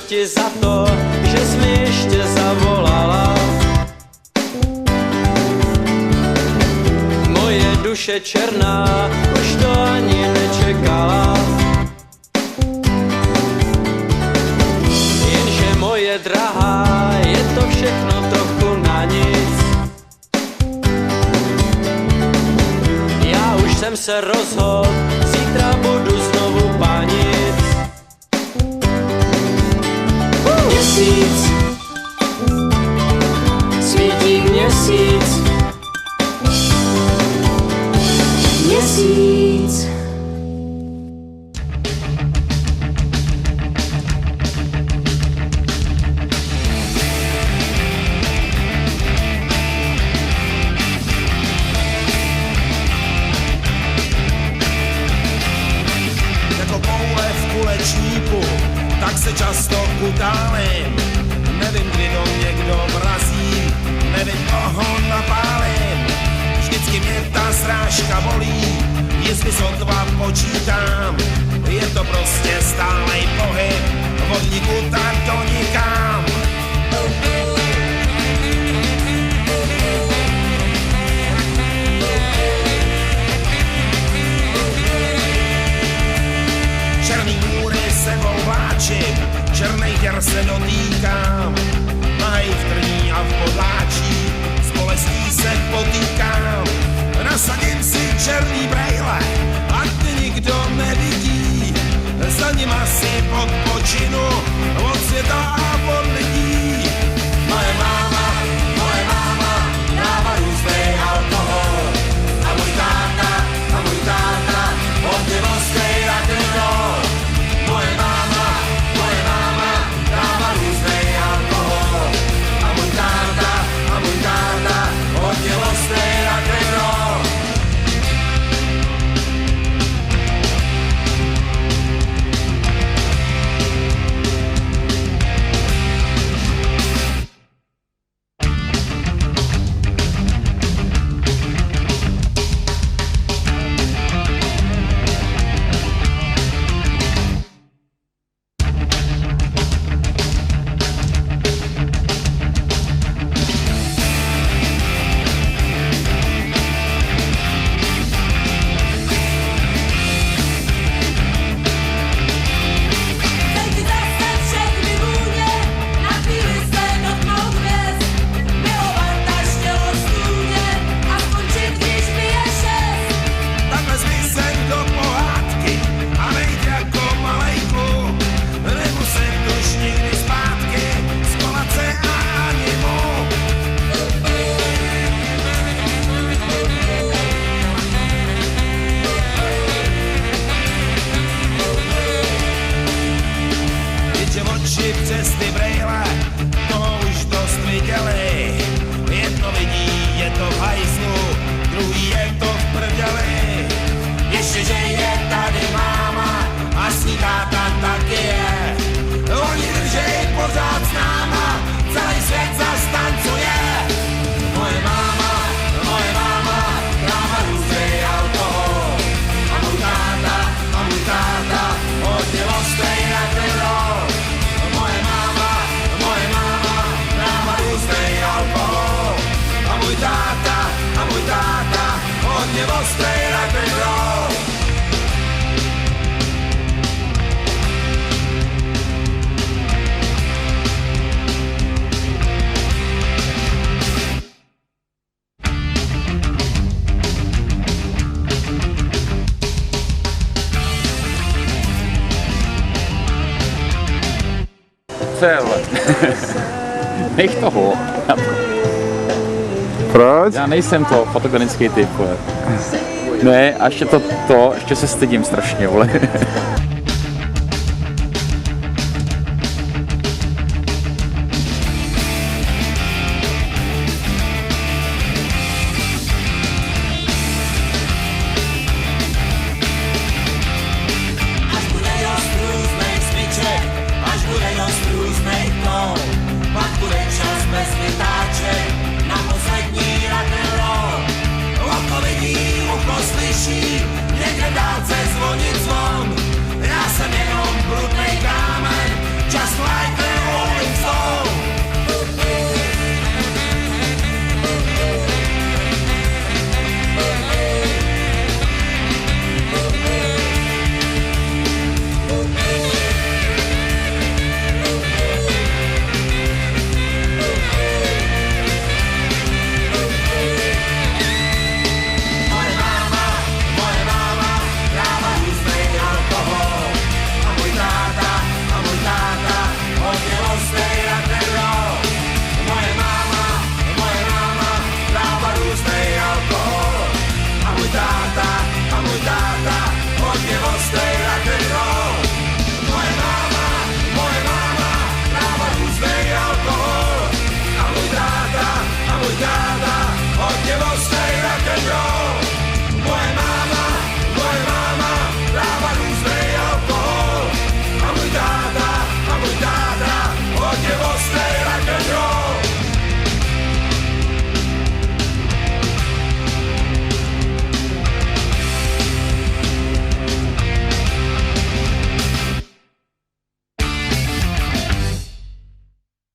ti za to, že jsi mi ještě zavolala. Moje duše černá už to ani nečekala. Jenže moje drahá, je to všechno trochu na nic. Já už jsem se rozhodl, zítra budu znovu panit. Měsíc, svítí měsíc, měsíc. Jako koule v kulečníku, tak se často utálím. Nevím, kdy do mě kdo vrazí, nevím, koho napálím. Vždycky mě ta srážka bolí, jestli sotva počítám. Je to prostě stálej pohyb, od nikuta do nikam. Černý můry sebou vláčím, černých děr se dotýkám. Maj v trní a v podláčí, s bolestí se potýkám. Nasadím si černý brejle, ať ty nikdo nevidí. Za nima si odpočinu od světa a od lidí. Moje máma dává různej alkohol. A můj táta, hodně voskej rock'n'roll. Moje máma dává různej alkohol. A můj táta, hodně voskej rock'n'roll. Přes ty brejle, toho už dost viděli. Jedno vidí, je to v hajzlu, druhý je to v prdeli. Ještě, že je tady máma a s ní táta taky je. Oni držej pořád s náma, celý svět zas tancuje. Moje máma dává různej alkohol. A můj táta, hodně ostrý rock'n'roll. Moje máma dává různej alkohol. A můj táta, hodně ostrý rock'n'roll. Cel. Nech toho. Proč? Já nejsem to fotogenický typ. Vole. Ne, a ještě ještě se stydím strašně, vole. Někde dálce zvonit zvon, hodně ostrý.